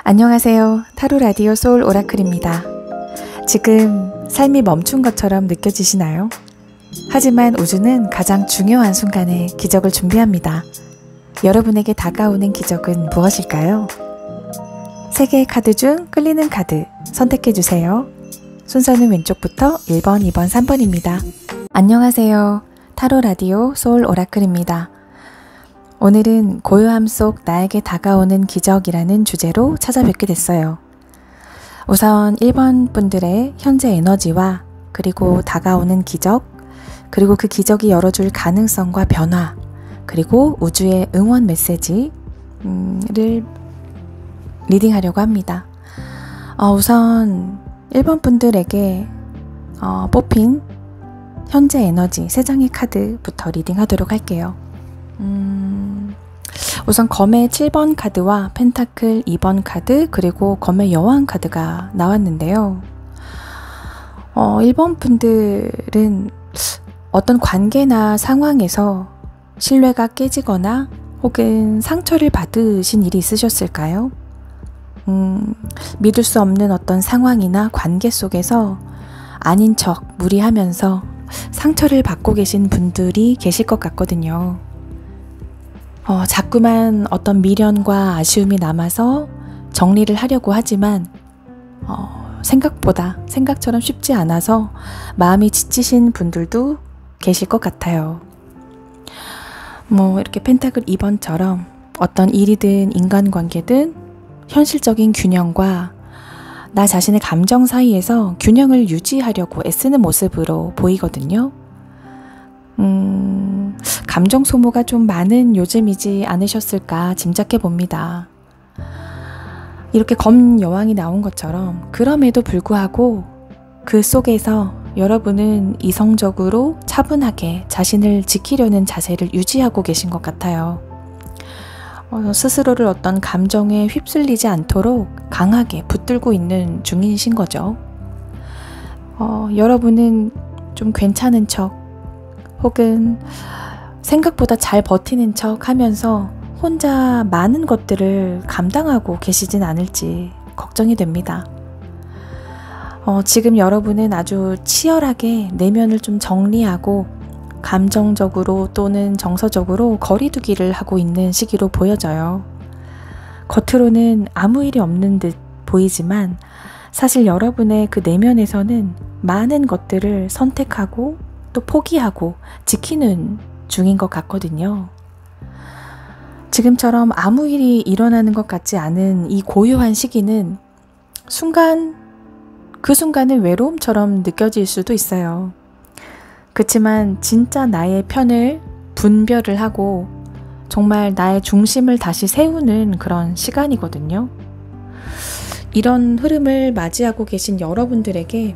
안녕하세요. 타로 라디오 소울 오라클입니다. 지금 삶이 멈춘 것처럼 느껴지시나요? 하지만 우주는 가장 중요한 순간에 기적을 준비합니다. 여러분에게 다가오는 기적은 무엇일까요? 3개의 카드 중 끌리는 카드 선택해주세요. 순서는 왼쪽부터 1번, 2번, 3번입니다. 안녕하세요. 타로 라디오 소울 오라클입니다. 오늘은 고요함 속 나에게 다가오는 기적이라는 주제로 찾아뵙게 됐어요. 우선 1번 분들의 현재 에너지와 그리고 다가오는 기적, 그리고 그 기적이 열어줄 가능성과 변화, 그리고 우주의 응원 메시지를 리딩하려고 합니다. 우선 1번 분들에게 뽑힌 현재 에너지 3장의 카드부터 리딩하도록 할게요. 우선 검의 7번 카드와 펜타클 2번 카드, 그리고 검의 여왕 카드가 나왔는데요. 1번 분들은 어떤 관계나 상황에서 신뢰가 깨지거나 혹은 상처를 받으신 일이 있으셨을까요? 믿을 수 없는 어떤 상황이나 관계 속에서 아닌 척 무리하면서 상처를 받고 계신 분들이 계실 것 같거든요. 자꾸만 어떤 미련과 아쉬움이 남아서 정리를 하려고 하지만 생각처럼 쉽지 않아서 마음이 지치신 분들도 계실 것 같아요. 이렇게 펜타클 2번처럼 어떤 일이든 인간관계든 현실적인 균형과 나 자신의 감정 사이에서 균형을 유지하려고 애쓰는 모습으로 보이거든요. 감정 소모가 좀 많은 요즘이지 않으셨을까 짐작해 봅니다. 이렇게 검 여왕이 나온 것처럼 그럼에도 불구하고 그 속에서 여러분은 이성적으로 차분하게 자신을 지키려는 자세를 유지하고 계신 것 같아요. 스스로를 어떤 감정에 휩쓸리지 않도록 강하게 붙들고 있는 중이신 거죠. 여러분은 좀 괜찮은 척 혹은 생각보다 잘 버티는 척 하면서 혼자 많은 것들을 감당하고 계시진 않을지 걱정이 됩니다. 지금 여러분은 아주 치열하게 내면을 좀 정리하고 감정적으로 또는 정서적으로 거리두기를 하고 있는 시기로 보여져요. 겉으로는 아무 일이 없는 듯 보이지만 사실 여러분의 그 내면에서는 많은 것들을 선택하고 또 포기하고 지키는 중인 것 같거든요. 지금처럼 아무 일이 일어나는 것 같지 않은 이 고요한 시기는 그 순간은 외로움처럼 느껴질 수도 있어요. 그렇지만 진짜 나의 편을 분별을 하고 정말 나의 중심을 다시 세우는 그런 시간이거든요. 이런 흐름을 맞이하고 계신 여러분들에게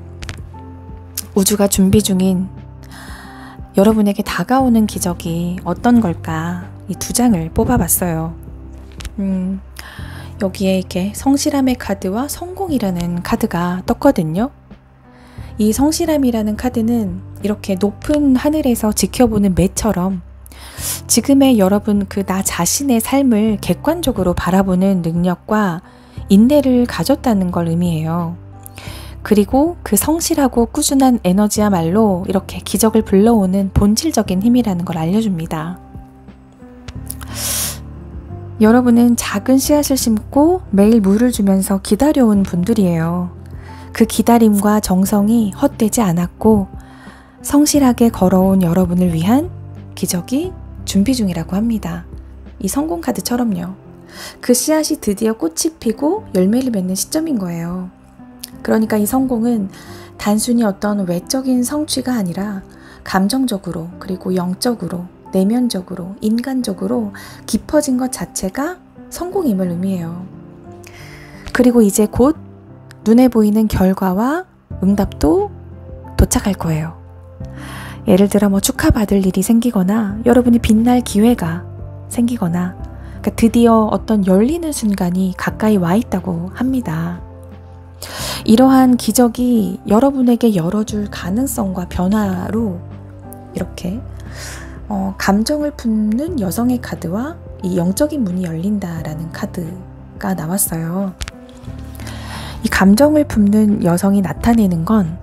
우주가 준비 중인 여러분에게 다가오는 기적이 어떤 걸까? 이 2장을 뽑아봤어요. 여기에 이렇게 성실함의 카드와 성공이라는 카드가 떴거든요. 이 성실함이라는 카드는 이렇게 높은 하늘에서 지켜보는 매처럼 지금의 여러분 나 자신의 삶을 객관적으로 바라보는 능력과 인내를 가졌다는 걸 의미해요. 그리고 그 성실하고 꾸준한 에너지야말로 이렇게 기적을 불러오는 본질적인 힘이라는 걸 알려줍니다. 여러분은 작은 씨앗을 심고 매일 물을 주면서 기다려온 분들이에요. 그 기다림과 정성이 헛되지 않았고 성실하게 걸어온 여러분을 위한 기적이 준비 중이라고 합니다. 이 성공 카드처럼요. 그 씨앗이 드디어 꽃이 피고 열매를 맺는 시점인 거예요. 그러니까 이 성공은 단순히 어떤 외적인 성취가 아니라 감정적으로 그리고 영적으로 내면적으로 인간적으로 깊어진 것 자체가 성공임을 의미해요. 그리고 이제 곧 눈에 보이는 결과와 응답도 도착할 거예요. 예를 들어 축하받을 일이 생기거나 여러분이 빛날 기회가 생기거나 그러니까 드디어 어떤 열리는 순간이 가까이 와 있다고 합니다. 이러한 기적이 여러분에게 열어줄 가능성과 변화로 이렇게 감정을 품는 여성의 카드와 이 영적인 문이 열린다라는 카드가 나왔어요. 이 감정을 품는 여성이 나타내는 건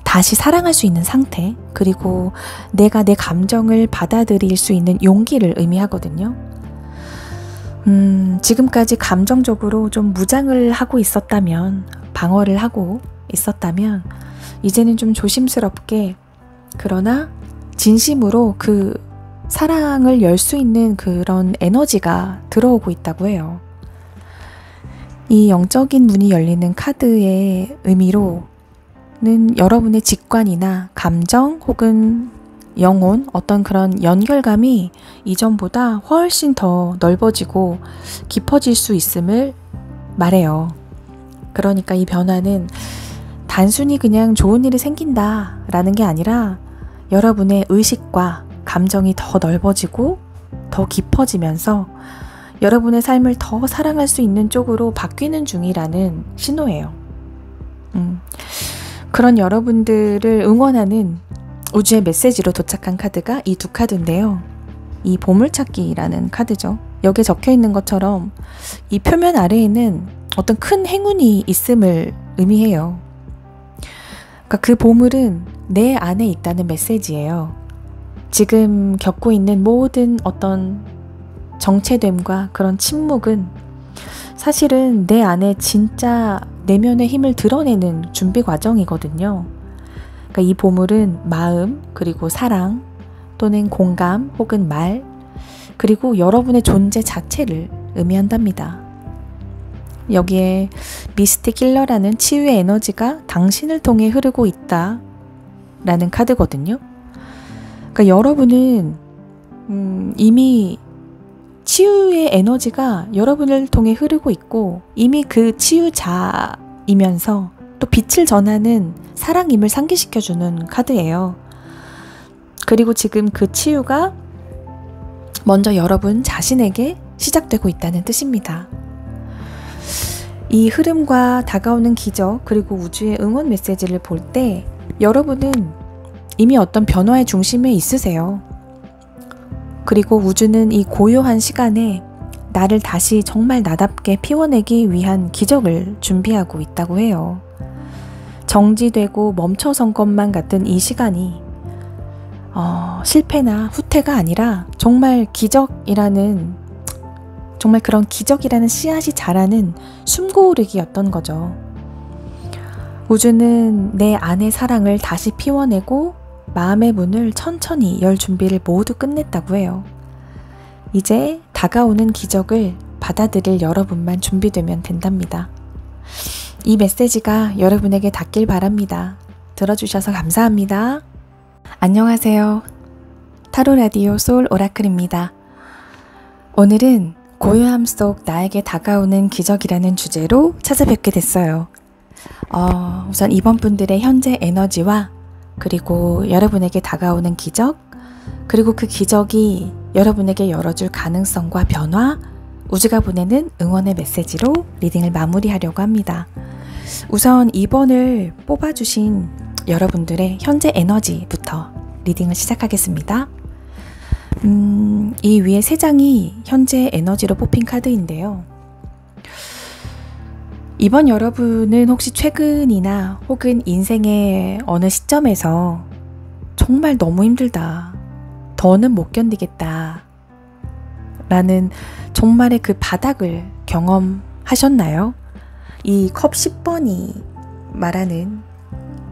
다시 사랑할 수 있는 상태, 그리고 내가 내 감정을 받아들일 수 있는 용기를 의미하거든요. 지금까지 감정적으로 좀 무장을 하고 있었다면, 방어를 하고 있었다면, 이제는 좀 조심스럽게, 그러나 진심으로 그 사랑을 열 수 있는 그런 에너지가 들어오고 있다고 해요. 이 영적인 문이 열리는 카드의 의미로는 여러분의 직관이나 감정 혹은 영혼, 어떤 그런 연결감이 이전보다 훨씬 더 넓어지고 깊어질 수 있음을 말해요. 그러니까 이 변화는 단순히 그냥 좋은 일이 생긴다 라는 게 아니라 여러분의 의식과 감정이 더 넓어지고 더 깊어지면서 여러분의 삶을 더 사랑할 수 있는 쪽으로 바뀌는 중이라는 신호예요. 그런 여러분들을 응원하는 우주의 메시지로 도착한 카드가 이 두 카드인데요. 이 보물찾기라는 카드죠. 여기에 적혀 있는 것처럼 이 표면 아래에는 어떤 큰 행운이 있음을 의미해요. 그러니까 그 보물은 내 안에 있다는 메시지예요. 지금 겪고 있는 모든 어떤 정체됨과 그런 침묵은 사실은 내 안에 진짜 내면의 힘을 드러내는 준비 과정이거든요. 그러니까 이 보물은 마음, 그리고 사랑, 또는 공감, 혹은 말, 그리고 여러분의 존재 자체를 의미한답니다. 여기에 미스틱 힐러라는 치유의 에너지가 당신을 통해 흐르고 있다 라는 카드거든요. 그러니까 여러분은 이미 치유의 에너지가 여러분을 통해 흐르고 있고 이미 그 치유자이면서 또 빛을 전하는 사랑임을 상기시켜주는 카드예요. 그리고 지금 그 치유가 먼저 여러분 자신에게 시작되고 있다는 뜻입니다. 이 흐름과 다가오는 기적, 그리고 우주의 응원 메시지를 볼 때 여러분은 이미 어떤 변화의 중심에 있으세요. 그리고 우주는 이 고요한 시간에 나를 다시 정말 나답게 피워내기 위한 기적을 준비하고 있다고 해요. 정지되고 멈춰선 것만 같은 이 시간이 실패나 후퇴가 아니라 정말 기적이라는, 정말 그런 기적이라는 씨앗이 자라는 숨고르기였던 거죠. 우주는 내 안의 사랑을 다시 피워내고 마음의 문을 천천히 열 준비를 모두 끝냈다고 해요. 이제 다가오는 기적을 받아들일 여러분만 준비되면 된답니다. 이 메시지가 여러분에게 닿길 바랍니다. 들어주셔서 감사합니다. 안녕하세요. 타로 라디오 소울 오라클입니다. 오늘은 고요함 속 나에게 다가오는 기적이라는 주제로 찾아뵙게 됐어요. 우선 이번 분들의 현재 에너지와 그리고 여러분에게 다가오는 기적, 그리고 그 기적이 여러분에게 열어줄 가능성과 변화, 우주가 보내는 응원의 메시지로 리딩을 마무리하려고 합니다. 우선 2번을 뽑아주신 여러분들의 현재 에너지부터 리딩을 시작하겠습니다. 이 위에 3장이 현재 에너지로 뽑힌 카드인데요. 이번 여러분은 혹시 최근이나 혹은 인생의 어느 시점에서 정말 너무 힘들다, 더는 못 견디겠다 라는 정말의 그 바닥을 경험하셨나요? 이 컵 10번이 말하는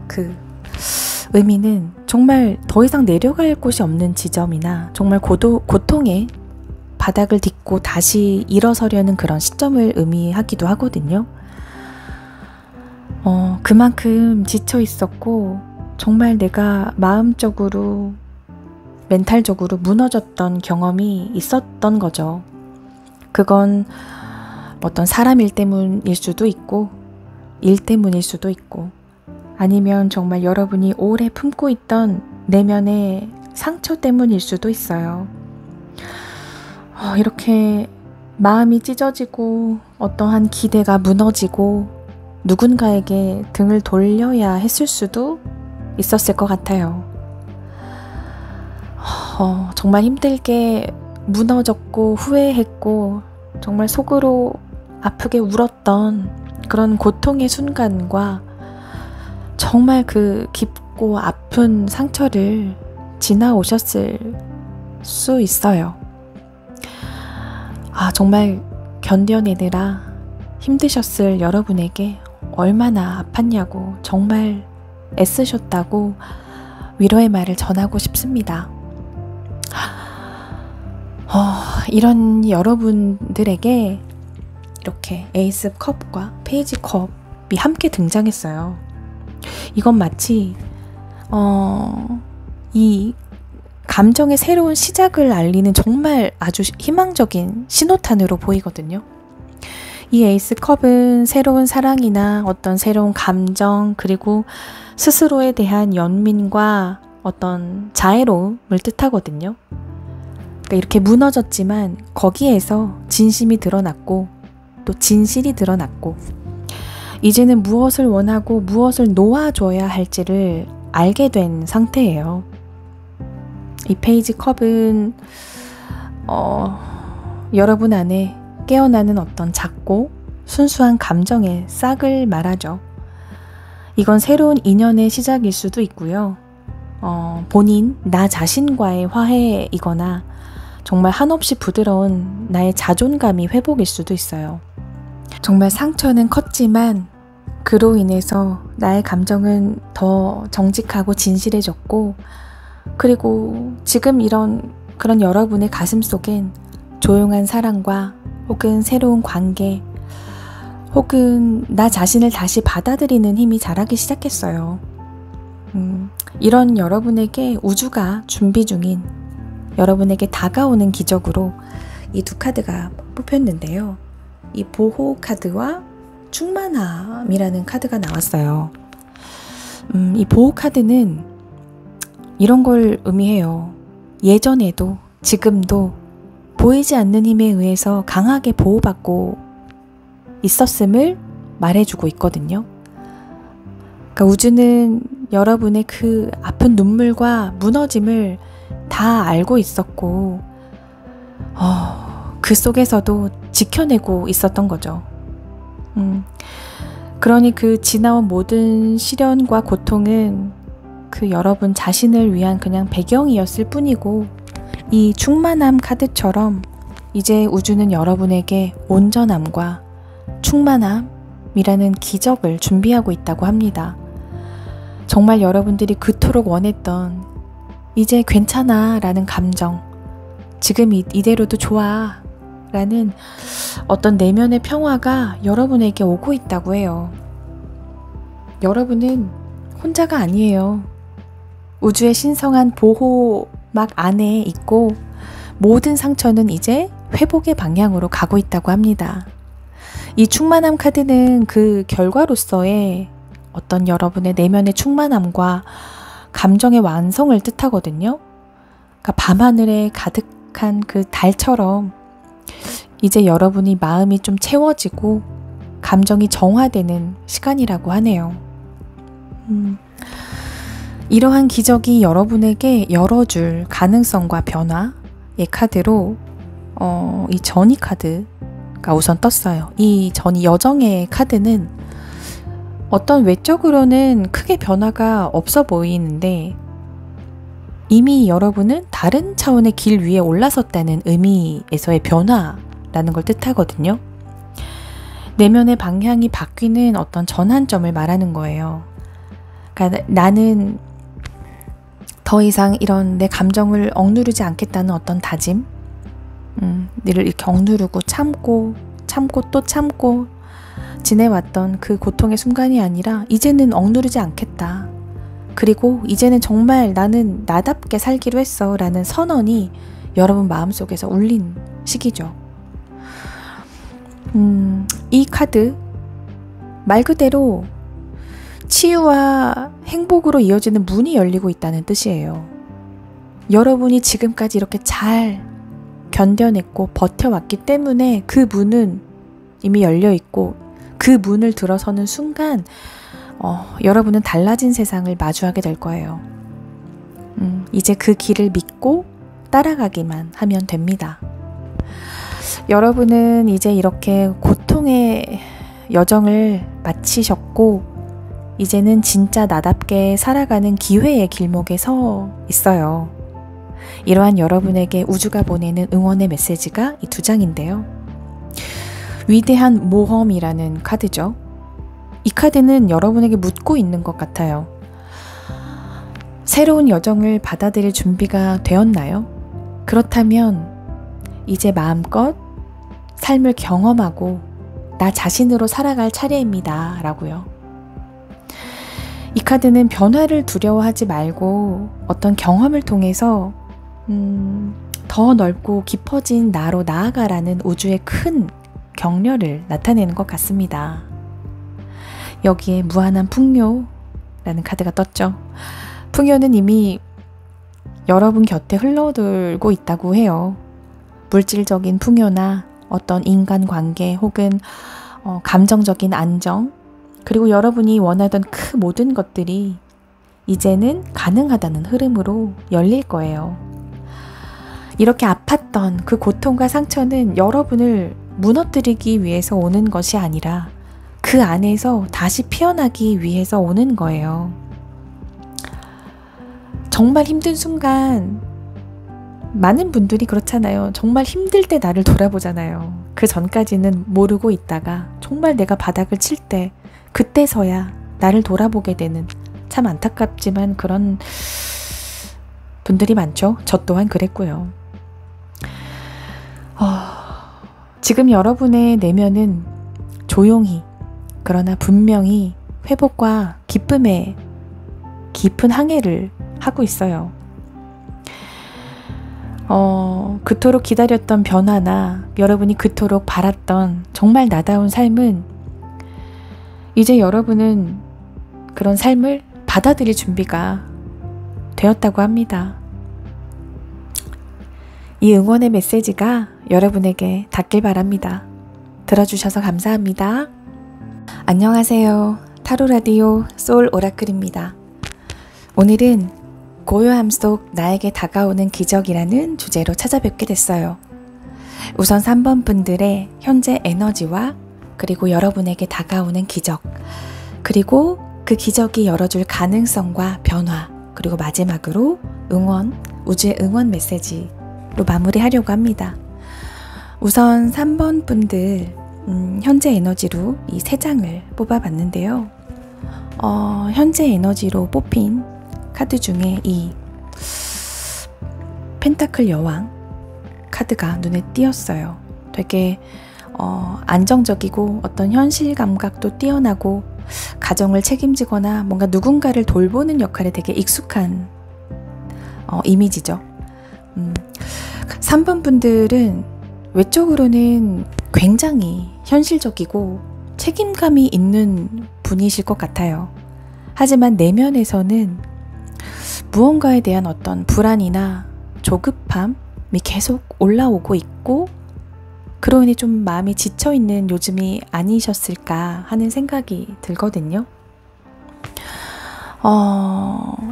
그 의미는 정말 더 이상 내려갈 곳이 없는 지점이나 정말 고통의 바닥을 딛고 다시 일어서려는 그런 시점을 의미하기도 하거든요. 그만큼 지쳐 있었고 정말 내가 마음적으로, 멘탈적으로 무너졌던 경험이 있었던 거죠. 그건 어떤 사람 일 때문일 수도 있고 일 때문일 수도 있고 아니면 정말 여러분이 오래 품고 있던 내면의 상처 때문일 수도 있어요. 이렇게 마음이 찢어지고 어떠한 기대가 무너지고 누군가에게 등을 돌려야 했을 수도 있었을 것 같아요. 정말 힘들게 무너졌고 후회했고 정말 속으로 아프게 울었던 그런 고통의 순간과 정말 그 깊고 아픈 상처를 지나오셨을 수 있어요. 정말 견뎌내느라 힘드셨을 여러분에게 얼마나 아팠냐고, 정말 애쓰셨다고 위로의 말을 전하고 싶습니다. 이런 여러분들에게 이렇게 에이스 컵과 페이지 컵이 함께 등장했어요. 이건 마치 이 감정의 새로운 시작을 알리는 정말 아주 희망적인 신호탄으로 보이거든요. 이 에이스 컵은 새로운 사랑이나 어떤 새로운 감정, 그리고 스스로에 대한 연민과 어떤 자애로움을 뜻하거든요. 그러니까 이렇게 무너졌지만 거기에서 진심이 드러났고 또 진실이 드러났고, 이제는 무엇을 원하고 무엇을 놓아줘야 할지를 알게 된 상태예요. 이 페이지 컵은 여러분 안에 깨어나는 어떤 작고 순수한 감정의 싹을 말하죠. 이건 새로운 인연의 시작일 수도 있고요. 본인, 나 자신과의 화해이거나 정말 한없이 부드러운 나의 자존감이 회복일 수도 있어요. 정말 상처는 컸지만 그로 인해서 나의 감정은 더 정직하고 진실해졌고, 그리고 지금 그런 여러분의 가슴 속엔 조용한 사랑과 혹은 새로운 관계, 혹은 나 자신을 다시 받아들이는 힘이 자라기 시작했어요. 이런 여러분에게 우주가 준비 중인, 여러분에게 다가오는 기적으로 이 두 카드가 뽑혔는데요. 이 보호 카드와 충만함이라는 카드가 나왔어요. 이 보호 카드는 이런 걸 의미해요. 예전에도 지금도 보이지 않는 힘에 의해서 강하게 보호받고 있었음을 말해주고 있거든요. 그러니까 우주는 여러분의 그 아픈 눈물과 무너짐을 다 알고 있었고, 그 속에서도 지켜내고 있었던 거죠. 그러니 그 지나온 모든 시련과 고통은 그 여러분 자신을 위한 그냥 배경이었을 뿐이고, 이 충만함 카드처럼 이제 우주는 여러분에게 온전함과 충만함이라는 기적을 준비하고 있다고 합니다. 정말 여러분들이 그토록 원했던 이제 괜찮아 라는 감정, 지금 이대로도 좋아 라는 어떤 내면의 평화가 여러분에게 오고 있다고 해요. 여러분은 혼자가 아니에요. 우주의 신성한 보호막 안에 있고, 모든 상처는 이제 회복의 방향으로 가고 있다고 합니다. 이 충만함 카드는 그 결과로서의 어떤 여러분의 내면의 충만함과 감정의 완성을 뜻하거든요. 그러니까 밤하늘에 가득한 그 달처럼 이제 여러분이 마음이 좀 채워지고 감정이 정화되는 시간이라고 하네요. 이러한 기적이 여러분에게 열어줄 가능성과 변화의 카드로 이 전이 카드가 우선 떴어요. 이 전이 여정의 카드는 어떤 외적으로는 크게 변화가 없어 보이는데 이미 여러분은 다른 차원의 길 위에 올라섰다는 의미에서의 변화라는 걸 뜻하거든요. 내면의 방향이 바뀌는 어떤 전환점을 말하는 거예요. 그러니까 나는 더 이상 이런 내 감정을 억누르지 않겠다는 어떤 다짐, 늘 이렇게 억누르고 참고 또 참고 지내왔던 그 고통의 순간이 아니라 이제는 억누르지 않겠다. 그리고 이제는 정말 나는 나답게 살기로 했어 라는 선언이 여러분 마음속에서 울린 시기죠. 이 카드 말 그대로 치유와 행복으로 이어지는 문이 열리고 있다는 뜻이에요. 여러분이 지금까지 이렇게 잘 견뎌냈고 버텨왔기 때문에 그 문은 이미 열려 있고, 그 문을 들어서는 순간 여러분은 달라진 세상을 마주하게 될 거예요. 이제 그 길을 믿고 따라가기만 하면 됩니다. 여러분은 이제 이렇게 고통의 여정을 마치셨고 이제는 진짜 나답게 살아가는 기회의 길목에 서 있어요. 이러한 여러분에게 우주가 보내는 응원의 메시지가 이 2장인데요. 위대한 모험이라는 카드죠. 이 카드는 여러분에게 묻고 있는 것 같아요. 새로운 여정을 받아들일 준비가 되었나요? 그렇다면 이제 마음껏 삶을 경험하고 나 자신으로 살아갈 차례입니다. 라고요. 이 카드는 변화를 두려워하지 말고 어떤 경험을 통해서 더 넓고 깊어진 나로 나아가라는 우주의 큰 격려를 나타내는 것 같습니다. 여기에 무한한 풍요라는 카드가 떴죠. 풍요는 이미 여러분 곁에 흘러들고 있다고 해요. 물질적인 풍요나 어떤 인간관계 혹은 감정적인 안정, 그리고 여러분이 원하던 그 모든 것들이 이제는 가능하다는 흐름으로 열릴 거예요. 이렇게 아팠던 그 고통과 상처는 여러분을 무너뜨리기 위해서 오는 것이 아니라 그 안에서 다시 피어나기 위해서 오는 거예요. 정말 힘든 순간, 많은 분들이 그렇잖아요. 정말 힘들 때 나를 돌아보잖아요. 그 전까지는 모르고 있다가 정말 내가 바닥을 칠 때, 그때서야 나를 돌아보게 되는, 참 안타깝지만 그런 분들이 많죠. 저 또한 그랬고요. 지금 여러분의 내면은 조용히, 그러나 분명히 회복과 기쁨의 깊은 항해를 하고 있어요. 그토록 기다렸던 변화나 여러분이 그토록 바랐던 정말 나다운 삶은 이제 여러분은 그런 삶을 받아들일 준비가 되었다고 합니다. 이 응원의 메시지가 여러분에게 닿길 바랍니다. 들어주셔서 감사합니다. 안녕하세요. 타로라디오 소울 오라클입니다. 오늘은 고요함 속 나에게 다가오는 기적이라는 주제로 찾아뵙게 됐어요. 우선 3번 분들의 현재 에너지와 그리고 여러분에게 다가오는 기적, 그리고 그 기적이 열어줄 가능성과 변화, 그리고 마지막으로 응원, 우주의 응원 메시지로 마무리하려고 합니다. 우선 3번 분들 현재 에너지로 이 3장을 뽑아봤는데요. 현재 에너지로 뽑힌 카드 중에 이 펜타클 여왕 카드가 눈에 띄었어요. 되게 안정적이고 어떤 현실 감각도 뛰어나고 가정을 책임지거나 뭔가 누군가를 돌보는 역할에 되게 익숙한 이미지죠. 3번 분들은 외적으로는 굉장히 현실적이고 책임감이 있는 분이실 것 같아요. 하지만 내면에서는 무언가에 대한 어떤 불안이나 조급함이 계속 올라오고 있고, 그러니 좀 마음이 지쳐있는 요즘이 아니셨을까 하는 생각이 들거든요.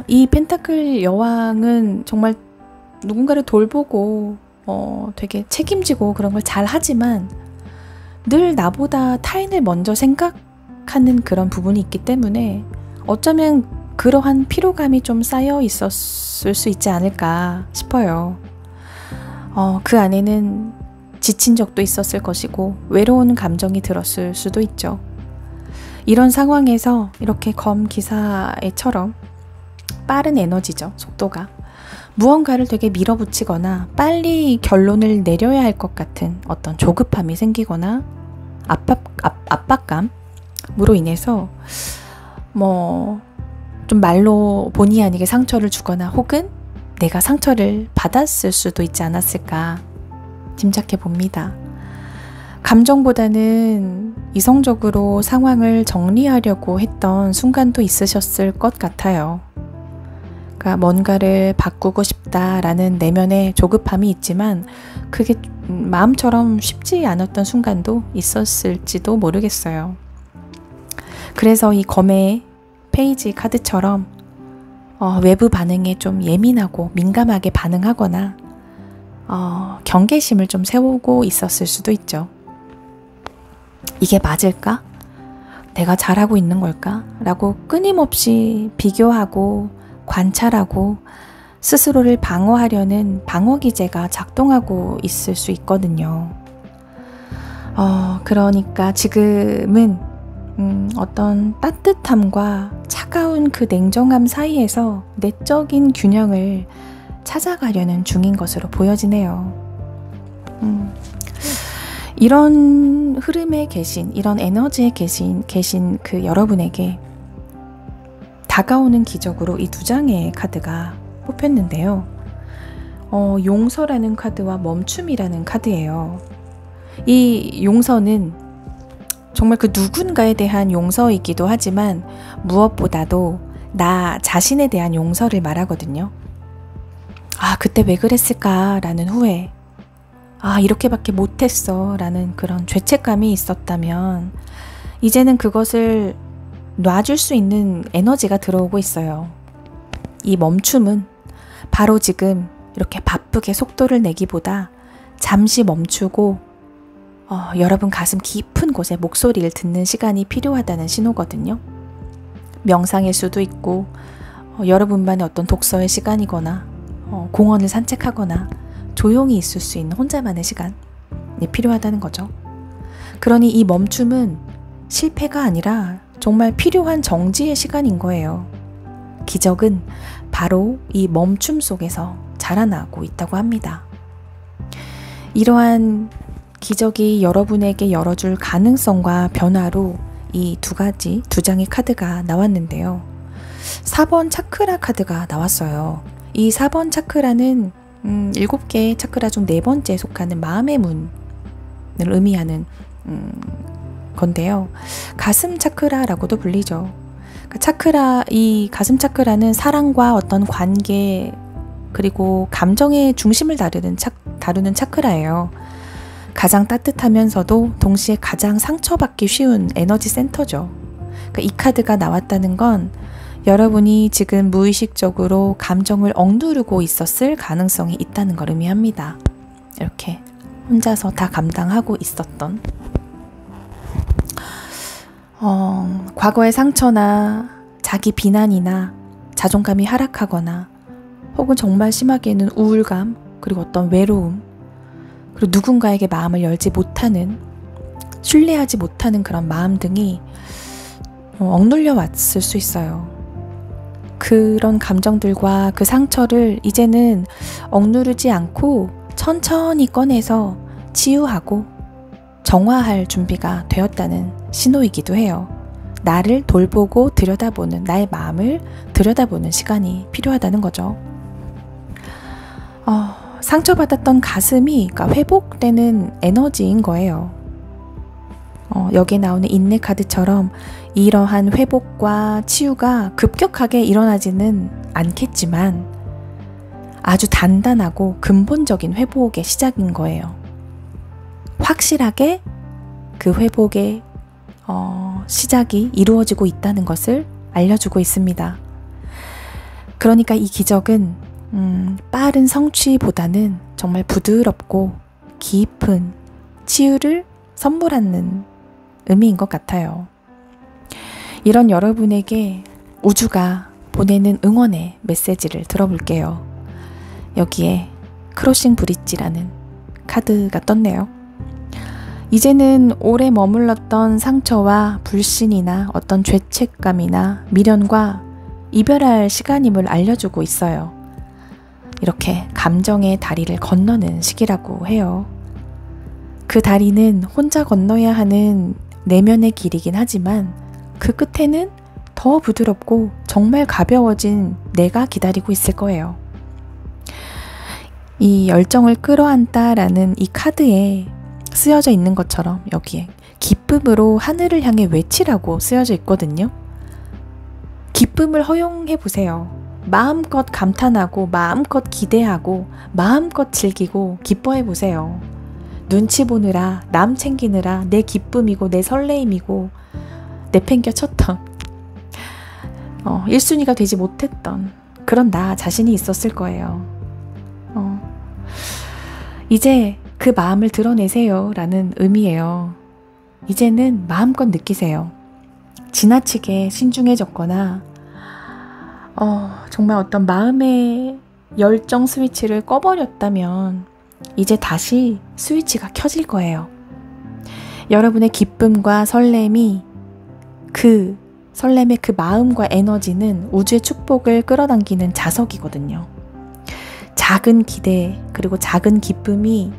이 펜타클 여왕은 정말 누군가를 돌보고 되게 책임지고 그런 걸 잘 하지만 늘 나보다 타인을 먼저 생각하는 그런 부분이 있기 때문에 어쩌면 그러한 피로감이 좀 쌓여 있었을 수 있지 않을까 싶어요. 그 안에는 지친 적도 있었을 것이고 외로운 감정이 들었을 수도 있죠. 이런 상황에서 이렇게 검 기사애처럼 빠른 에너지죠. 속도가. 무언가를 되게 밀어붙이거나 빨리 결론을 내려야 할 것 같은 어떤 조급함이 생기거나 압박감으로 인해서 좀 말로 본의 아니게 상처를 주거나 혹은 내가 상처를 받았을 수도 있지 않았을까 짐작해 봅니다. 감정보다는 이성적으로 상황을 정리하려고 했던 순간도 있으셨을 것 같아요. 그러니까 뭔가를 바꾸고 싶다라는 내면의 조급함이 있지만 그게 마음처럼 쉽지 않았던 순간도 있었을지도 모르겠어요. 그래서 이 검의 페이지 카드처럼 외부 반응에 좀 예민하고 민감하게 반응하거나 경계심을 좀 세우고 있었을 수도 있죠. 이게 맞을까? 내가 잘하고 있는 걸까? 라고 끊임없이 비교하고 관찰하고 스스로를 방어하려는 방어기제가 작동하고 있을 수 있거든요. 그러니까 지금은 어떤 따뜻함과 차가운 그 냉정함 사이에서 내적인 균형을 찾아가려는 중인 것으로 보여지네요. 이런 흐름에 계신, 이런 에너지에 계신 그 여러분에게 다가오는 기적으로 이 두 장의 카드가 뽑혔는데요. 용서라는 카드와 멈춤이라는 카드예요. 이 용서는 정말 그 누군가에 대한 용서이기도 하지만 무엇보다도 나 자신에 대한 용서를 말하거든요. 아, 그때 왜 그랬을까? 라는 후회. 아, 이렇게밖에 못했어. 라는 그런 죄책감이 있었다면 이제는 그것을 놔줄 수 있는 에너지가 들어오고 있어요. 이 멈춤은 바로 지금 이렇게 바쁘게 속도를 내기보다 잠시 멈추고 여러분 가슴 깊은 곳에 목소리를 듣는 시간이 필요하다는 신호거든요. 명상일 수도 있고 여러분만의 어떤 독서의 시간이거나 공원을 산책하거나 조용히 있을 수 있는 혼자만의 시간이 필요하다는 거죠. 그러니 이 멈춤은 실패가 아니라 정말 필요한 정지의 시간인 거예요. 기적은 바로 이 멈춤 속에서 자라나고 있다고 합니다. 이러한 기적이 여러분에게 열어줄 가능성과 변화로 이 두 장의 카드가 나왔는데요. 4번 차크라 카드가 나왔어요. 이 4번 차크라는 7개의 차크라 중 4번째에 속하는 마음의 문을 의미하는 건데요. 가슴 차크라라고도 불리죠. 이 가슴 차크라는 사랑과 어떤 관계 그리고 감정의 중심을 다루는 차크라예요. 가장 따뜻하면서도 동시에 가장 상처받기 쉬운 에너지 센터죠. 이 카드가 나왔다는 건 여러분이 지금 무의식적으로 감정을 억누르고 있었을 가능성이 있다는 걸 의미합니다. 이렇게 혼자서 다 감당하고 있었던 과거의 상처나 자기 비난이나 자존감이 하락하거나 혹은 정말 심하게는 우울감 그리고 어떤 외로움 그리고 누군가에게 마음을 열지 못하는 신뢰하지 못하는 그런 마음 등이 억눌려 왔을 수 있어요. 그런 감정들과 그 상처를 이제는 억누르지 않고 천천히 꺼내서 치유하고 정화할 준비가 되었다는 신호이기도 해요. 나를 돌보고 들여다보는, 나의 마음을 들여다보는 시간이 필요하다는 거죠. 상처받았던 가슴이 회복되는 에너지인 거예요. 여기에 나오는 인내 카드처럼 이러한 회복과 치유가 급격하게 일어나지는 않겠지만 아주 단단하고 근본적인 회복의 시작인 거예요. 확실하게 그 회복의 시작이 이루어지고 있다는 것을 알려주고 있습니다. 그러니까 이 기적은 빠른 성취보다는 정말 부드럽고 깊은 치유를 선물하는 의미인 것 같아요. 이런 여러분에게 우주가 보내는 응원의 메시지를 들어볼게요. 여기에 크로싱 브릿지라는 카드가 떴네요. 이제는 오래 머물렀던 상처와 불신이나 어떤 죄책감이나 미련과 이별할 시간임을 알려주고 있어요. 이렇게 감정의 다리를 건너는 시기라고 해요. 그 다리는 혼자 건너야 하는 내면의 길이긴 하지만 그 끝에는 더 부드럽고 정말 가벼워진 내가 기다리고 있을 거예요. 이 열정을 끌어안다라는 이 카드에 쓰여져 있는 것처럼 여기에 기쁨으로 하늘을 향해 외치라고 쓰여져 있거든요. 기쁨을 허용해 보세요. 마음껏 감탄하고 마음껏 기대하고 마음껏 즐기고 기뻐해 보세요. 눈치 보느라 남 챙기느라 내 기쁨이고 내 설레임이고 내팽겨 쳤던 1순위가 되지 못했던 그런 나 자신이 있었을 거예요. 이제 그 마음을 드러내세요 라는 의미예요. 이제는 마음껏 느끼세요. 지나치게 신중해졌거나 정말 어떤 마음의 열정 스위치를 꺼버렸다면 이제 다시 스위치가 켜질 거예요. 여러분의 기쁨과 설렘의 그 마음과 에너지는 우주의 축복을 끌어당기는 자석이거든요. 작은 기대 그리고 작은 기쁨이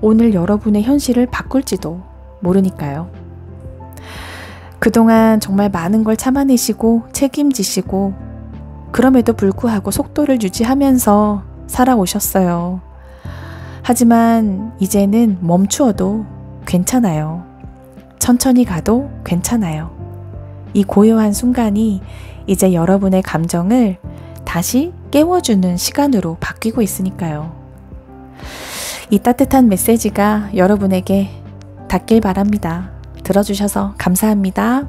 오늘 여러분의 현실을 바꿀지도 모르니까요. 그동안 정말 많은 걸 참아내시고 책임지시고 그럼에도 불구하고 속도를 유지하면서 살아오셨어요. 하지만 이제는 멈추어도 괜찮아요. 천천히 가도 괜찮아요. 이 고요한 순간이 이제 여러분의 감정을 다시 깨워주는 시간으로 바뀌고 있으니까요. 이 따뜻한 메시지가 여러분에게 닿길 바랍니다. 들어주셔서 감사합니다.